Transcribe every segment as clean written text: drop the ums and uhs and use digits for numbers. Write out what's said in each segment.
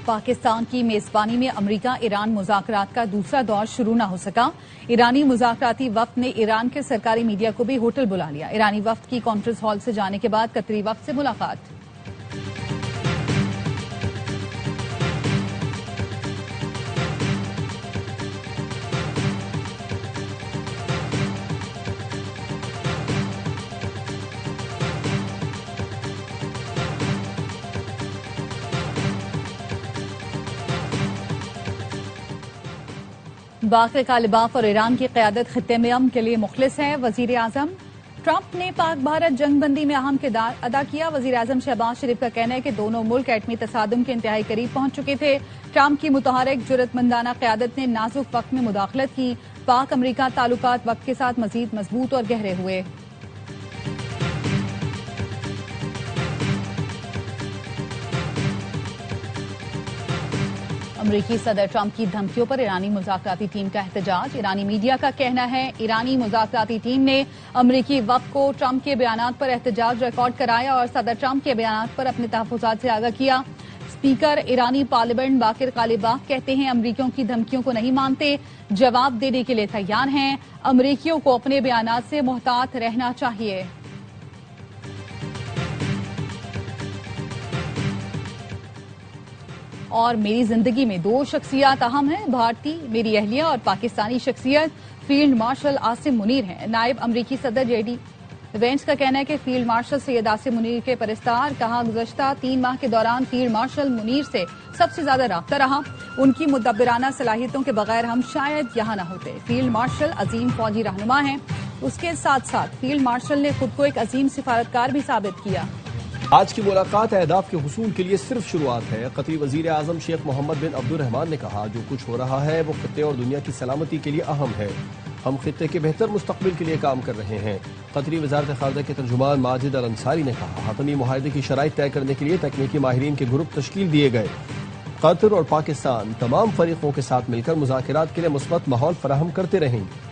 پاکستان کی میزبانی میں امریکہ ایران مذاکرات کا دوسرا دور شروع نہ ہو سکا۔ ایرانی مذاکراتی وفد نے ایران کے سرکاری میڈیا کو بھی ہوٹل بلا لیا۔ ایرانی وفد کی کانفرنس ہال سے جانے کے بعد قطری وفد سے ملاقات۔ باقر کالباف اور ایران کی قیادت خطے میں امن کے لیے مخلص ہے۔ وزیر اعظم ٹرمپ نے پاک بھارت جنگ بندی میں اہم کردار ادا کیا۔ وزیر اعظم شہباز شریف کا کہنا ہے کہ دونوں ملک ایٹمی تصادم کے انتہائی قریب پہنچ چکے تھے۔ ٹرمپ کی متحرک جرأت مندانہ قیادت نے نازک وقت میں مداخلت کی۔ پاک امریکہ تعلقات وقت کے ساتھ مزید مضبوط اور گہرے ہوئے۔ امریکی صدر ٹرمپ کی دھمکیوں پر ایرانی مذاکراتی ٹیم کا احتجاج۔ ایرانی میڈیا کا کہنا ہے ایرانی مذاکراتی ٹیم نے امریکی وفد کو ٹرمپ کے بیانات پر احتجاج ریکارڈ کرایا اور صدر ٹرمپ کے بیانات پر اپنے تحفظات سے آگاہ کیا۔ اسپیکر ایرانی پارلیمنٹ باقر کالباف کہتے ہیں امریکیوں کی دھمکیوں کو نہیں مانتے، جواب دینے کے لیے تیار ہیں۔ امریکیوں کو اپنے بیانات سے محتاط رہنا چاہیے۔ اور میری زندگی میں دو شخصیات اہم ہیں، بھارتی میری اہلیہ اور پاکستانی شخصیت فیلڈ مارشل عاصم منیر ہیں۔ نائب امریکی صدر جے ڈی وینس کا کہنا ہے کہ فیلڈ مارشل سید عاصم منیر کے پرستار، کہا گزشتہ 3 ماہ کے دوران فیلڈ مارشل منیر سے سب سے زیادہ رابطہ رہا۔ ان کی مدبرانہ صلاحیتوں کے بغیر ہم شاید یہاں نہ ہوتے۔ فیلڈ مارشل عظیم فوجی رہنما ہیں، اس کے ساتھ ساتھ فیلڈ مارشل نے خود کو ایک عظیم سفارتکار بھی ثابت کیا۔ آج کی ملاقات اہداف کے حصول کے لیے صرف شروعات ہے۔ قطری وزیر اعظم شیخ محمد بن عبد الرحمان نے کہا جو کچھ ہو رہا ہے وہ خطے اور دنیا کی سلامتی کے لیے اہم ہے۔ ہم خطے کے بہتر مستقبل کے لیے کام کر رہے ہیں۔ قطری وزارت خارجہ کے ترجمان ماجد الانصاری نے کہا حتمی معاہدے کی شرائط طے کرنے کے لیے تکنیکی ماہرین کے گروپ تشکیل دیے گئے۔ قطر اور پاکستان تمام فریقوں کے ساتھ مل کر مذاکرات کے لیے مثبت ماحول فراہم کرتے رہیں گے۔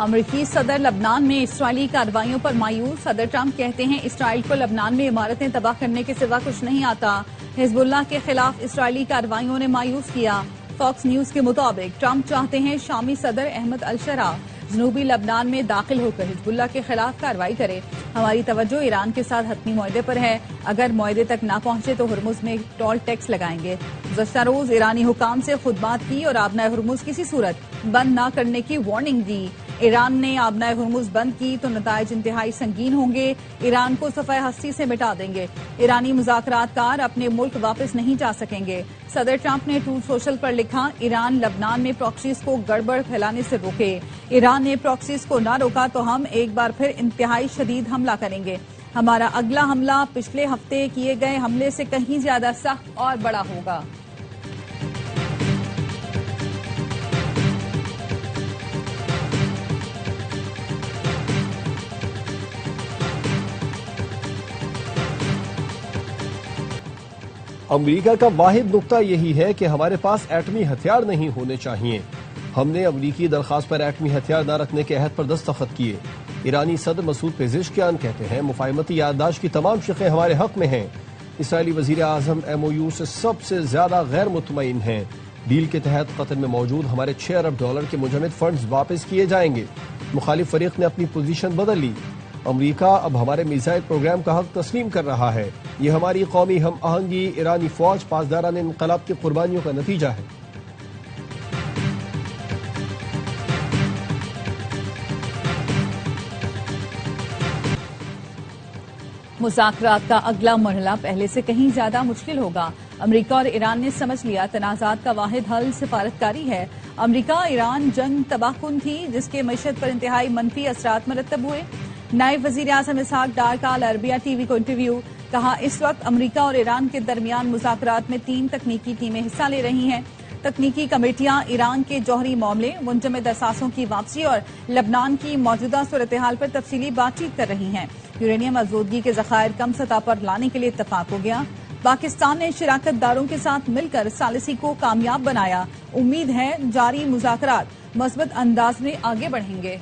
امریکی صدر لبنان میں اسرائیلی کارروائیوں پر مایوس۔ صدر ٹرمپ کہتے ہیں اسرائیل کو لبنان میں عمارتیں تباہ کرنے کے سوا کچھ نہیں آتا۔ حزب اللہ کے خلاف اسرائیلی کارروائیوں نے مایوس کیا۔ فاکس نیوز کے مطابق ٹرمپ چاہتے ہیں شامی صدر احمد الشرا جنوبی لبنان میں داخل ہو کر حزب اللہ کے خلاف کارروائی کرے۔ ہماری توجہ ایران کے ساتھ حتمی معاہدے پر ہے، اگر معاہدے تک نہ پہنچے تو ہرمز میں ٹول ٹیکس لگائیں گے۔ گزشتہ روز ایرانی حکام سے خود بات کی اور آبنائے ہرمز کسی صورت بند نہ کرنے کی وارننگ دی۔ ایران نے آبنائے ہرمز بند کی تو نتائج انتہائی سنگین ہوں گے، ایران کو صفحہ ہستی سے مٹا دیں گے۔ ایرانی مذاکرات کار اپنے ملک واپس نہیں جا سکیں گے۔ صدر ٹرمپ نے ٹروتھ سوشل پر لکھا ایران لبنان میں پراکسیز کو گڑبڑ پھیلانے سے روکے۔ ایران نے پراکسیز کو نہ روکا تو ہم ایک بار پھر انتہائی شدید حملہ کریں گے۔ ہمارا اگلا حملہ پچھلے ہفتے کیے گئے حملے سے کہیں زیادہ سخت اور بڑا ہوگا۔ امریکہ کا واحد نقطہ یہی ہے کہ ہمارے پاس ایٹمی ہتھیار نہیں ہونے چاہیے۔ ہم نے امریکی درخواست پر ایٹمی ہتھیار نہ رکھنے کے عہد پر دستخط کیے۔ ایرانی صدر مسعود پزشکیان کہتے ہیں مفاہمتی یادداشت کی تمام شقیں ہمارے حق میں ہیں۔ اسرائیلی وزیر اعظم ایم او یو سے سب سے زیادہ غیر مطمئن ہیں۔ ڈیل کے تحت قطر میں موجود ہمارے $6 ارب کے منجمد فنڈز واپس کیے جائیں گے۔ مخالف فریق نے اپنی پوزیشن بدل لی۔ امریکہ اب ہمارے میزائل پروگرام کا حق تسلیم کر رہا ہے۔ یہ ہماری قومی ہم آہنگی ایرانی فوج پاسداران انقلاب کی قربانیوں کا نتیجہ ہے۔ مذاکرات کا اگلا مرحلہ پہلے سے کہیں زیادہ مشکل ہوگا۔ امریکہ اور ایران نے سمجھ لیا تنازعات کا واحد حل سفارتکاری ہے۔ امریکہ ایران جنگ تباہ کن تھی جس کے معیشت پر انتہائی منفی اثرات مرتب ہوئے۔ نائب وزیر اعظم اسحاق ڈار کا العربیہ ٹی وی کو انٹرویو، کہا اس وقت امریکہ اور ایران کے درمیان مذاکرات میں 3 تکنیکی ٹیمیں حصہ لے رہی ہیں۔ تکنیکی کمیٹیاں ایران کے جوہری معاملے، منجمد اثاثوں کی واپسی اور لبنان کی موجودہ صورتحال پر تفصیلی بات چیت کر رہی ہیں۔ یورینیم آزودگی کے ذخائر کم سطح پر لانے کے لیے اتفاق ہو گیا۔ پاکستان نے شراکت داروں کے ساتھ مل کر ثالثی کو کامیاب بنایا۔ امید ہے جاری مذاکرات مثبت انداز میں آگے بڑھیں گے۔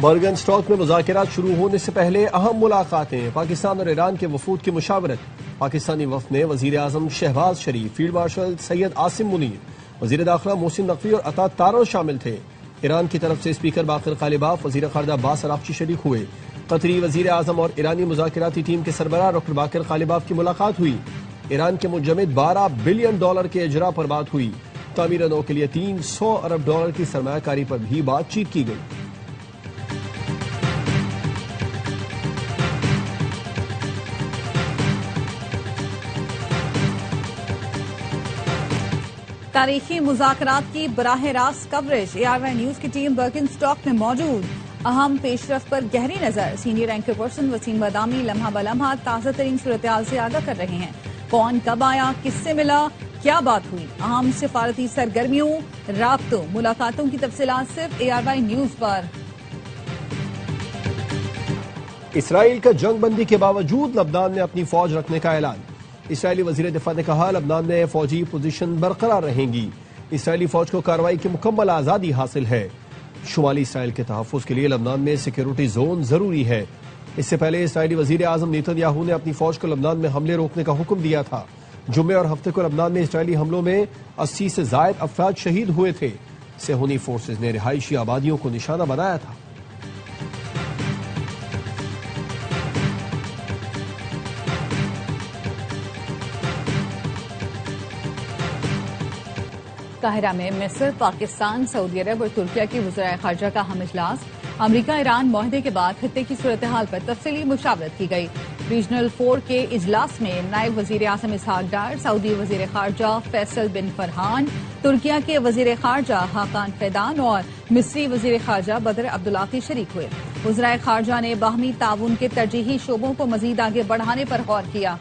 برگن اسٹاک میں مذاکرات شروع ہونے سے پہلے اہم ملاقاتیں، پاکستان اور ایران کے وفود کی مشاورت۔ پاکستانی وفد میں وزیر اعظم شہباز شریف، فیلڈ مارشل سید عاصم منیر، وزیر داخلہ محسن نقوی اور عطا تارڑ شامل تھے۔ ایران کی طرف سے اسپیکر باقر غالباف، وزیر خارجہ عباس عراقچی شریک ہوئے۔ قطری وزیر اعظم اور ایرانی مذاکراتی ٹیم کے سربراہ ڈاکٹر باقر غالباف کی ملاقات ہوئی۔ ایران کے منجمد $12 بلین کے اجراء پر بات ہوئی۔ تعمیر نو کے لیے $300 ارب کی سرمایہ کاری پر بھی بات چیت کی گئی۔ تاریخی مذاکرات کی براہ راست کوریج، ARY نیوز کی ٹیم برگن اسٹاک میں موجود۔ اہم پیش رفت پر گہری نظر، سینئر اینکر پرسن وسیم بادامی لمحہ بلمحہ تازہ ترین صورتحال سے آگاہ کر رہے ہیں۔ کون کب آیا، کس سے ملا، کیا بات ہوئی، اہم سفارتی سرگرمیوں، رابطوں، ملاقاتوں کی تفصیلات صرف ARY نیوز پر۔ اسرائیل کا جنگ بندی کے باوجود لبنان میں اپنی فوج رکھنے کا اعلان۔ اسرائیلی وزیر دفاع نے کہا لبنان میں فوجی پوزیشن برقرار رہیں گی۔ اسرائیلی فوج کو کارروائی کی مکمل آزادی حاصل ہے۔ شمالی اسرائیل کے تحفظ کے لیے لبنان میں سیکیورٹی زون ضروری ہے۔ اس سے پہلے اسرائیلی وزیر اعظم نیتن یاہو نے اپنی فوج کو لبنان میں حملے روکنے کا حکم دیا تھا۔ جمعے اور ہفتے کو لبنان میں اسرائیلی حملوں میں 80 سے زائد افراد شہید ہوئے تھے۔ صہیونی فورسز نے رہائشی آبادیوں کو نشانہ بنایا تھا۔ قاہرہ میں مصر، پاکستان، سعودی عرب اور ترکیہ کے وزرائے خارجہ کا اہم اجلاس۔ امریکہ ایران معاہدے کے بعد خطے کی صورتحال پر تفصیلی مشاورت کی گئی۔ ریجنل 4 کے اجلاس میں نائب وزیر اعظم اسحاق ڈار، سعودی وزیر خارجہ فیصل بن فرحان، ترکیہ کے وزیر خارجہ حاکان فیدان اور مصری وزیر خارجہ بدر عبدالعاطی شریک ہوئے۔ وزرائے خارجہ نے باہمی تعاون کے ترجیحی شعبوں کو مزید آگے بڑھانے پر غور کیا۔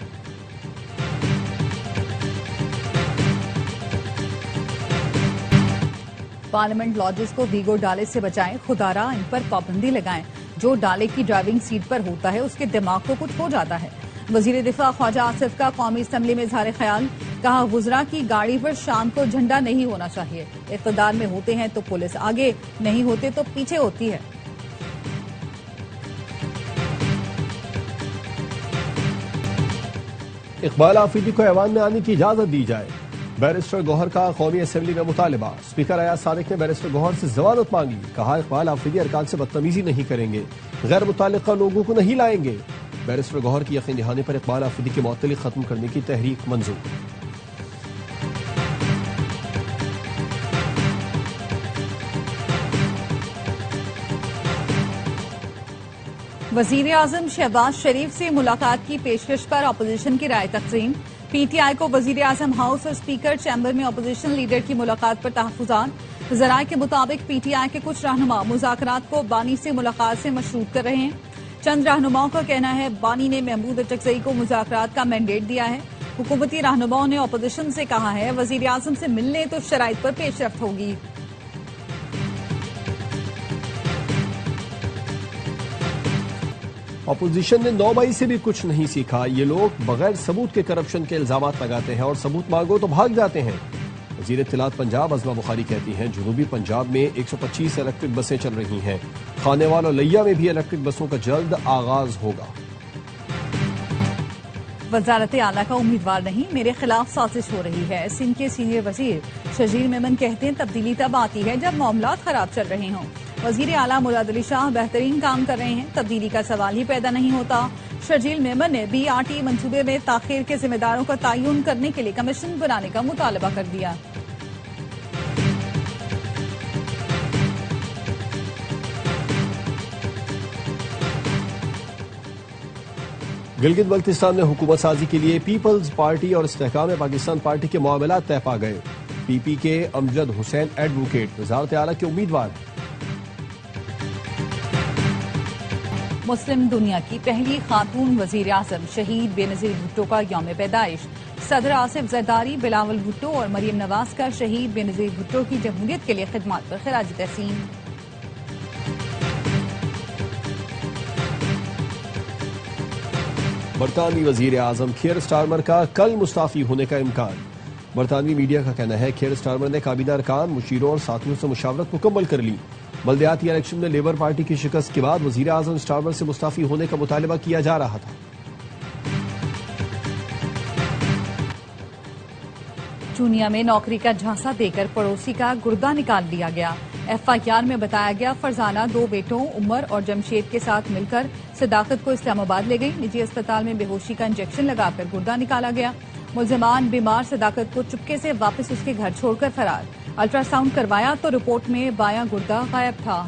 پارلیمنٹ لاجز کو ویگو ڈالے سے بچائیں، خدارہ ان پر پابندی لگائیں۔ جو ڈالے کی ڈرائیونگ سیٹ پر ہوتا ہے اس کے دماغ کو کچھ ہو جاتا ہے۔ وزیر دفاع خواجہ آصف کا قومی اسمبلی میں اظہار خیال، کہا وزراء کی گاڑی پر شام کو جھنڈا نہیں ہونا چاہیے۔ اقتدار میں ہوتے ہیں تو پولیس آگے، نہیں ہوتے تو پیچھے ہوتی ہے۔ اقبال آفریدی کو ایوان میں آنے کی اجازت دی جائے۔ بیرسٹر گوہر کا قومی اسمبلی میں مطالبہ۔ اسپیکر ایاز صادق نے بیرسٹر گوہر سے ضمانت مانگی، کہا اقبال آفریدی ارکان سے بدتمیزی نہیں کریں گے، غیر متعلقہ لوگوں کو نہیں لائیں گے۔ بیرسٹر گوہر کی یقین دہانی پر اقبال آفریدی کی معطلی ختم کرنے کی تحریک منظور۔ وزیر اعظم شہباز شریف سے ملاقات کی پیشکش پر اپوزیشن کی رائے تقسیم۔ پی ٹی آئی کو وزیر اعظم ہاؤس اور اسپیکر چیمبر میں اپوزیشن لیڈر کی ملاقات پر تحفظات۔ ذرائع کے مطابق پی ٹی آئی کے کچھ رہنما مذاکرات کو بانی سے ملاقات سے مشروط کر رہے ہیں۔ چند رہنماؤں کا کہنا ہے بانی نے محمود اچکزئی کو مذاکرات کا مینڈیٹ دیا ہے۔ حکومتی رہنماؤں نے اپوزیشن سے کہا ہے وزیر اعظم سے ملنے تو شرائط پر پیش رفت ہوگی۔ اپوزیشن نے 9 مئی سے بھی کچھ نہیں سیکھا، یہ لوگ بغیر ثبوت کے کرپشن کے الزامات لگاتے ہیں اور ثبوت مانگو تو بھاگ جاتے ہیں۔ وزیر اطلاعات پنجاب عظمہ بخاری کہتی ہیں جنوبی پنجاب میں 125 الیکٹرک بسیں چل رہی ہیں، خانیوال اور لیا میں بھی الیکٹرک بسوں کا جلد آغاز ہوگا۔ وزارت اعلیٰ کا امیدوار نہیں، میرے خلاف سازش ہو رہی ہے۔ سندھ کے سینئر وزیر شرجیل میمن کہتے ہیں تبدیلی تب آتی ہے جب معاملات خراب چل رہے ہوں۔ وزیر اعلیٰ مراد علی شاہ بہترین کام کر رہے ہیں، تبدیلی کا سوال ہی پیدا نہیں ہوتا۔ شرجیل میمن نے BRT منصوبے میں تاخیر کے ذمہ داروں کا تعین کرنے کے لیے کمیشن بنانے کا مطالبہ کر دیا۔ گلگت بلتستان میں حکومت سازی کے لیے پیپلز پارٹی اور استحکام پاکستان پارٹی کے معاملات طے پا گئے۔ پی پی کے امجد حسین ایڈوکیٹ وزارت اعلیٰ کے امیدوار ہیں۔ مسلم دنیا کی پہلی خاتون وزیر اعظم شہید بے نظیر بھٹو کا یوم پیدائش۔ صدر آصف زرداری، بلاول بھٹو اور مریم نواز کا شہید بے نظیر بھٹو کی جمہوریت کے لیے خدمات پر خراج تحسین۔ برطانوی وزیر اعظم کیئر سٹارمر کا کل مستعفی ہونے کا امکان۔ برطانوی میڈیا کا کہنا ہے کیئر سٹارمر نے کابینہ ارکان، مشیروں اور ساتھیوں سے مشاورت مکمل کر لی۔ بلدیاتی الیکشن میں لیبر پارٹی کی شکست کے بعد وزیر اعظم سٹارمر سے مستعفی ہونے کا مطالبہ کیا جا رہا تھا۔ چونیا میں نوکری کا جھانسا دے کر پڑوسی کا گردہ نکال لیا گیا۔ ایف آئی آر میں بتایا گیا فرزانہ 2 بیٹوں عمر اور جمشید کے ساتھ مل کر صداقت کو اسلام آباد لے گئی۔ نجی اسپتال میں بے ہوشی کا انجیکشن لگا کر گردہ نکالا گیا۔ ملزمان بیمار صداقت کو چپکے سے واپس اس کے گھر چھوڑ کر فرار۔ الٹرا ساؤنڈ کروایا تو رپورٹ میں بایاں گردہ غائب تھا۔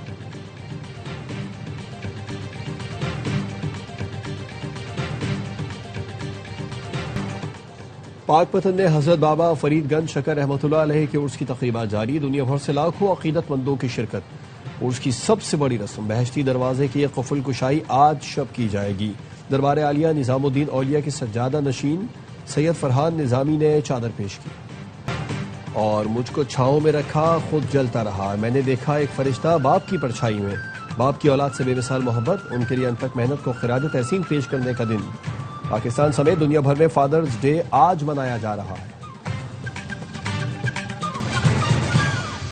پاک پتن میں حضرت بابا فرید گنج شکر رحمۃ اللہ علیہ کے عرس کی تقریبات جاری۔ دنیا بھر سے لاکھوں عقیدت مندوں کی شرکت۔ عرس کی سب سے بڑی رسم بہشتی دروازے کی قفل کشائی آج شب کی جائے گی۔ دربار عالیہ نظام الدین اولیاء کے سجادہ نشین سید فرحان نظامی نے چادر پیش کی۔ اور مجھ کو چھاؤں میں رکھا خود جلتا رہا، میں نے دیکھا ایک فرشتہ باپ کی پرچھائی میں۔ باپ کی اولاد سے بے مثال محبت، ان کے لیے انتھک محنت کو خراج تحسین پیش کرنے کا دن۔ پاکستان سمیت دنیا بھر میں فادرز ڈے آج منایا جا رہا ہے۔